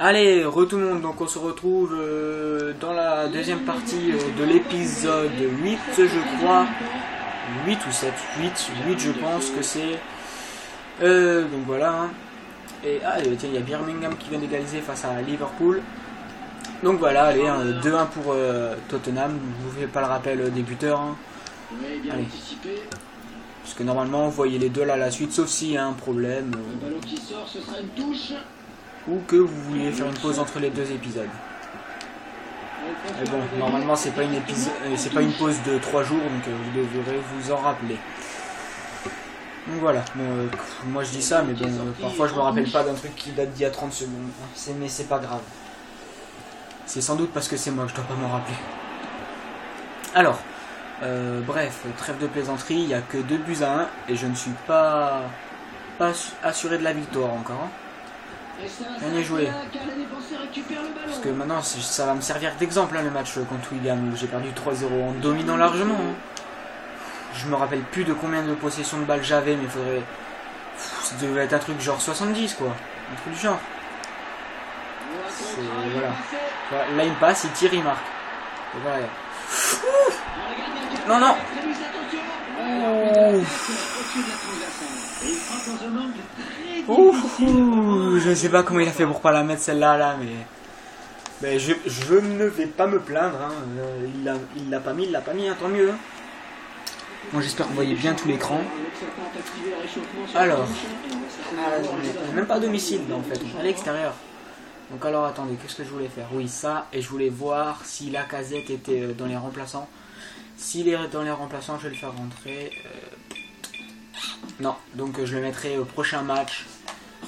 Allez, tout le monde, donc on se retrouve dans la deuxième partie de l'épisode 8, je crois. 8 ou 7, 8 je pense que c'est. Donc voilà. Hein. Et tiens, il y a Birmingham qui vient d'égaliser face à Liverpool. Donc voilà, allez, 2-1 pour Tottenham. Je vous fais pas le rappel des buteurs. Hein. Allez. Parce que normalement, vous voyez les deux là à la suite, sauf s'il y a un problème. Ou que vous vouliez faire une pause entre les deux épisodes. Mais bon, normalement c'est pas une pause de 3 jours, donc vous devrez vous en rappeler. Donc voilà, bon, moi je dis ça, mais bon, parfois je me rappelle pas d'un truc qui date d'il y a 30 secondes. Mais c'est pas grave. C'est sans doute parce que c'est moi que je dois pas m'en rappeler. Alors, bref, trêve de plaisanterie, il n'y a que 2-1 et je ne suis pas assuré de la victoire encore. Hein. Bien joué. Parce que maintenant ça va me servir d'exemple hein, le match contre William où j'ai perdu 3-0 en dominant largement. Hein. Je me rappelle plus de combien de possessions de balles j'avais, mais il faudrait. Ça devait être un truc genre 70 quoi. Un truc du genre. Voilà. Là il passe, il tire, il marque. Et voilà. Non non. Je sais pas comment il a fait pour pas la mettre celle-là là, mais je ne vais pas me plaindre. Hein. Il l'a pas mis, hein, tant mieux. Hein. Bon, j'espère que vous voyez bien tout l'écran. Alors, on n'est même pas à domicile là, en fait, on est à l'extérieur. Donc alors attendez, qu'est-ce que je voulais faire? Oui, ça, et je voulais voir si Lacazette était dans les remplaçants. S'il est dans les remplaçants, je vais le faire rentrer. Non, donc je le mettrai au prochain match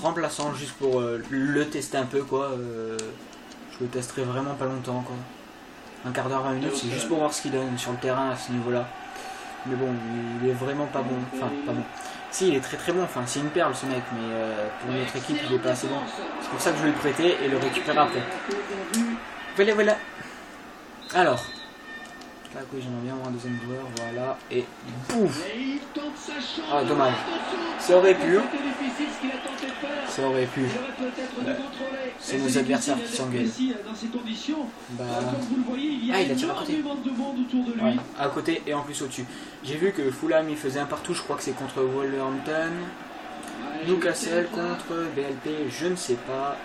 remplaçant juste pour le tester un peu quoi. Je le testerai vraiment pas longtemps quoi. Un quart d'heure, 20 minutes, c'est juste pour voir ce qu'il donne sur le terrain à ce niveau-là. Mais bon, il est vraiment pas bon. Enfin, pas bon. Si, il est très très bon. Enfin, c'est une perle ce mec, mais pour notre équipe, il est pas assez bon. C'est pour ça que je vais le prêter et le récupérer après. Voilà. Alors. Là, oui, j'aimerais bien avoir un deuxième joueur, voilà, et bouf. Ah, dommage. Ça aurait pu. C'est nos adversaires qui s'engueulent. Bah... Ah, il a tiré à côté. Ouais, à côté et en plus au-dessus. J'ai vu que Fulham, il faisait un partout, je crois que c'est contre Wolverhampton. Newcastle contre BLP, je ne sais pas.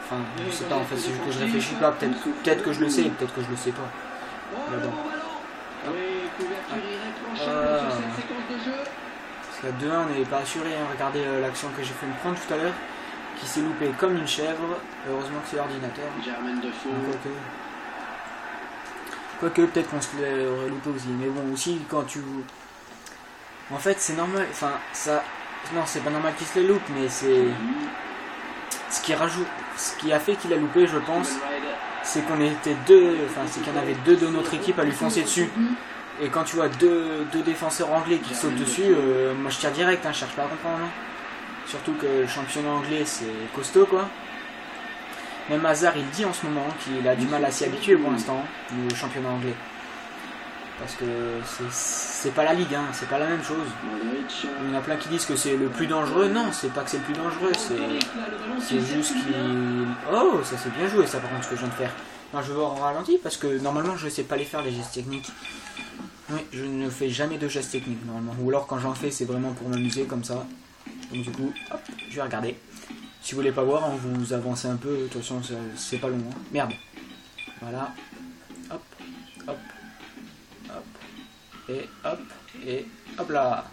Enfin, je sais pas, en fait, c'est juste que je réfléchis pas. Peut-être que je le sais, peut-être que je le sais pas. Parce qu'à 2-1 on n'avait pas assuré, hein. Regardez l'action que j'ai fait me prendre tout à l'heure, qui s'est loupé comme une chèvre. Heureusement que c'est l'ordinateur. Quoique peut-être qu'on se l'aurait loupé aussi. Mais bon, aussi quand tu... En fait c'est normal, enfin ça... Non, c'est pas normal qu'il se les loupe, mais c'est... Ce qui a fait qu'il a loupé, je pense, c'est qu'on était deux, enfin c'est qu'il y en avait deux de notre équipe à lui foncer dessus. Et quand tu vois deux défenseurs anglais qui sautent dessus, moi je tire direct, hein, je cherche pas à comprendre. Hein. Surtout que le championnat anglais c'est costaud quoi. Même Hazard il dit en ce moment qu'il a du mal à s'y habituer pour l'instant, le championnat anglais. Parce que c'est pas la ligue, hein, c'est pas la même chose. Il y en a plein qui disent que c'est le plus dangereux. Non, c'est pas que c'est le plus dangereux, c'est juste qu'il... Oh, ça c'est bien joué ça par contre ce que je viens de faire. Non, je vais voir en ralenti parce que normalement je sais pas les faire les gestes techniques. Oui, je ne fais jamais de gestes techniques normalement. Ou alors quand j'en fais c'est vraiment pour m'amuser comme ça. Donc du coup, hop, je vais regarder. Si vous voulez pas voir, hein, vous avancez un peu, de toute façon c'est pas long. Hein. Merde. Voilà. Hop, hop. Et hop là.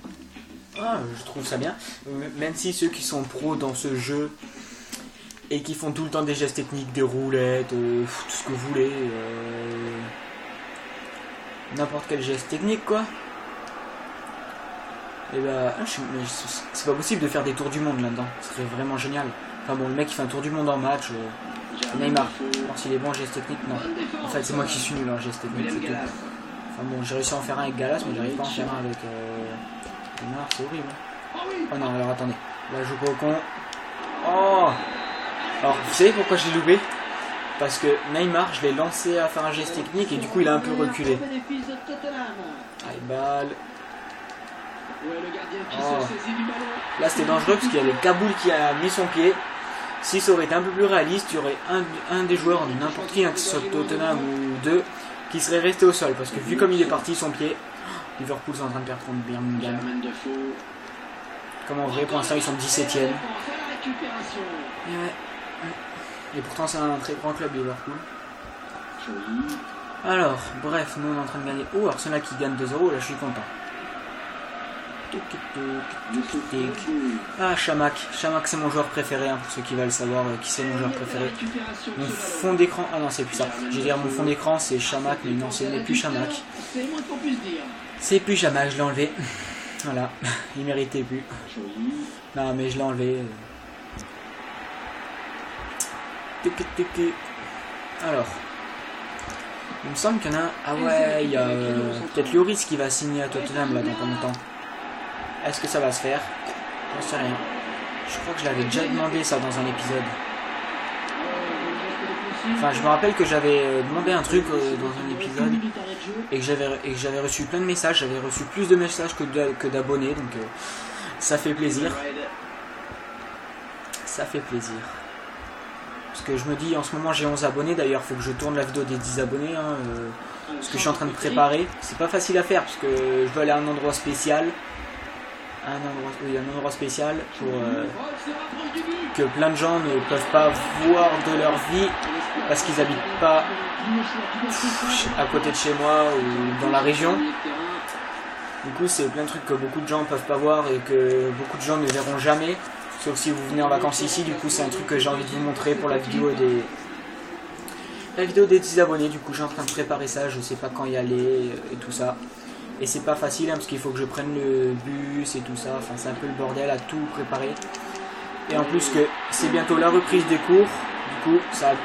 Ah, je trouve ça bien. Même si ceux qui sont pros dans ce jeu et qui font tout le temps des gestes techniques, des roulettes, tout ce que vous voulez, n'importe quel geste technique quoi. Et bah, c'est pas possible de faire des tours du monde là-dedans. Ce serait vraiment génial. Enfin bon, le mec il fait un tour du monde en match. Neymar. Alors s'il est bon en geste technique, non. En fait, c'est moi qui suis nul en geste technique, c'est tout. Enfin bon, j'ai réussi à en faire un avec Galas, mais j'arrive pas à en faire un avec Neymar, c'est horrible. Oh non, alors attendez, là je joue pas au con. Oh. Alors, vous savez pourquoi je l'ai loupé? Parce que Neymar, je l'ai lancé à faire un geste technique et du coup il a un peu reculé. Allez, balle. Oh. Là c'était dangereux parce qu'il y avait Kaboul qui a mis son pied. Si ça aurait été un peu plus réaliste, il y aurait un des joueurs, n'importe qui, hein, que ce soit Tottenham ou deux, qui serait resté au sol. Parce que vu comme il est parti, son pied, Liverpool est en train de perdre contre Birmingham. Comme en vrai, pour l'instant, ils sont 17ème. Et pourtant, c'est un très grand club, Liverpool. Alors, bref, nous on est en train de gagner. Oh, Arsenal qui gagne 2-0, là je suis content. Ah, Chamakh. Chamakh, c'est mon joueur préféré, hein, pour ceux qui veulent savoir qui c'est mon joueur préféré. Mon fond d'écran. Ah non, c'est plus ça. Je vais dire mon fond d'écran, c'est Chamakh, mais non, ce n'est plus Chamakh. C'est plus Chamakh, je l'ai enlevé. Voilà, il méritait plus. Non, mais je l'ai enlevé. Alors. Il me semble qu'il y en a un... Ah ouais, il y a peut-être Lloris qui va signer à Tottenham là dans pas longtemps. Est-ce que ça va se faire? J'en sais rien. Je crois que je l'avais déjà demandé ça dans un épisode. Enfin, je me rappelle que j'avais demandé un truc dans un épisode et que j'avais reçu plein de messages. J'avais reçu plus de messages que d'abonnés, donc ça fait plaisir. Ça fait plaisir. Parce que je me dis, en ce moment j'ai 11 abonnés, d'ailleurs il faut que je tourne la vidéo des 10 abonnés, hein, parce que je suis en train de préparer. C'est pas facile à faire, parce que je veux aller à un endroit spécial. Un endroit spécial pour que plein de gens ne peuvent pas voir de leur vie, parce qu'ils habitent pas à côté de chez moi ou dans la région. Du coup c'est plein de trucs que beaucoup de gens peuvent pas voir et que beaucoup de gens ne verront jamais. Sauf si vous venez en vacances ici, du coup c'est un truc que j'ai envie de vous montrer pour la vidéo des 10 abonnés. Du coup je suis en train de préparer ça, je sais pas quand y aller et tout ça. Et c'est pas facile hein, parce qu'il faut que je prenne le bus et tout ça, enfin c'est un peu le bordel à tout préparer. Et en plus que c'est bientôt la reprise des cours, du coup ça va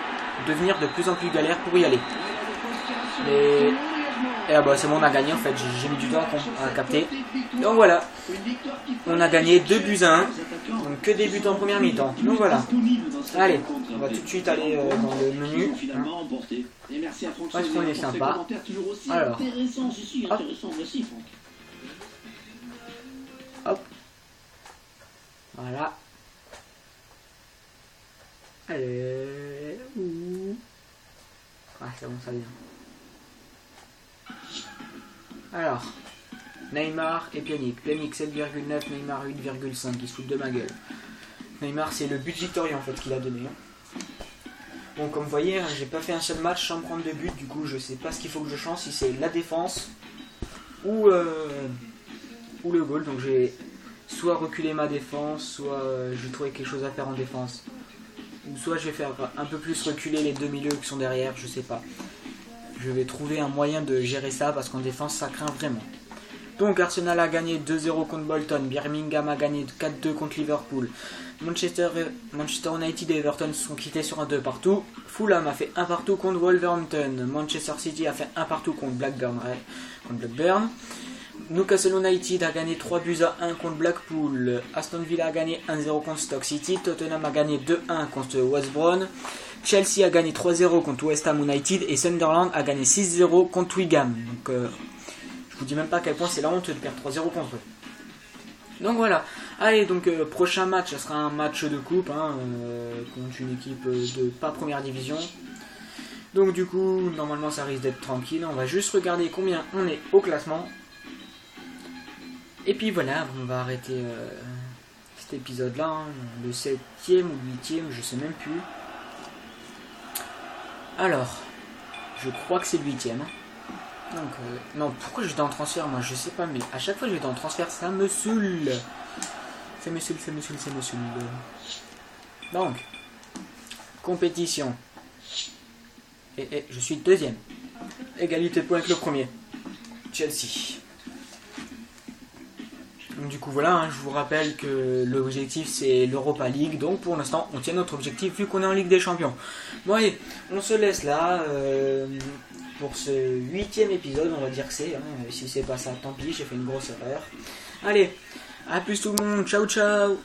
devenir de plus en plus galère pour y aller. Et ah bah c'est bon, on a gagné en fait, j'ai mis du temps à capter. Donc voilà, on a gagné 2-1, donc que des buts en première mi-temps. Donc voilà, allez, on va tout de suite aller dans le menu. Parce qu'on est sympa. Alors, hop. Hop. Voilà. Allez. Ah c'est bon, ça vient. Alors, Neymar et Pjanic. Pjanic 7,9, Neymar 8,5. Ils se foutent de ma gueule. Neymar, c'est le but victorieux en fait qu'il a donné. Hein. Bon, comme vous voyez, hein, j'ai pas fait un seul match sans prendre de but. Du coup, je sais pas ce qu'il faut que je change, si c'est la défense ou le goal. Donc, j'ai soit reculé ma défense, soit j'ai trouvé quelque chose à faire en défense. Ou soit je vais faire un peu plus reculer les deux milieux qui sont derrière, je sais pas. Je vais trouver un moyen de gérer ça parce qu'en défense ça craint vraiment. Donc Arsenal a gagné 2-0 contre Bolton, Birmingham a gagné 4-2 contre Liverpool, Manchester United et Everton se sont quittés sur un 2 partout, Fulham a fait 1 partout contre Wolverhampton, Manchester City a fait 1 partout contre Blackburn. Newcastle United a gagné 3-1 contre Blackpool, Aston Villa a gagné 1-0 contre Stoke City, Tottenham a gagné 2-1 contre West Brom, Chelsea a gagné 3-0 contre West Ham United et Sunderland a gagné 6-0 contre Wigan. Donc je vous dis même pas à quel point c'est la honte de perdre 3-0 contre eux. Donc voilà. Allez, donc prochain match, ça sera un match de coupe hein, contre une équipe de pas première division. Donc du coup, normalement ça risque d'être tranquille. On va juste regarder combien on est au classement. Et puis voilà, on va arrêter cet épisode là, hein, le 7e ou 8e, je sais même plus. Alors, je crois que c'est le 8e. Donc, non, pourquoi je vais dans le transfert? Moi, je sais pas, mais à chaque fois que je vais dans le transfert, ça me saoule. Ça me saoule. Donc, compétition. Et je suis deuxième. Égalité de points avec le premier. Chelsea. Donc, du coup, voilà, hein, je vous rappelle que l'objectif c'est l'Europa League. Donc, pour l'instant, on tient notre objectif vu qu'on est en Ligue des Champions. Bon, allez, on se laisse là. Pour ce 8e épisode, on va dire que c'est. Hein, si c'est pas ça, tant pis, j'ai fait une grosse erreur. Allez, à plus tout le monde. Ciao, ciao.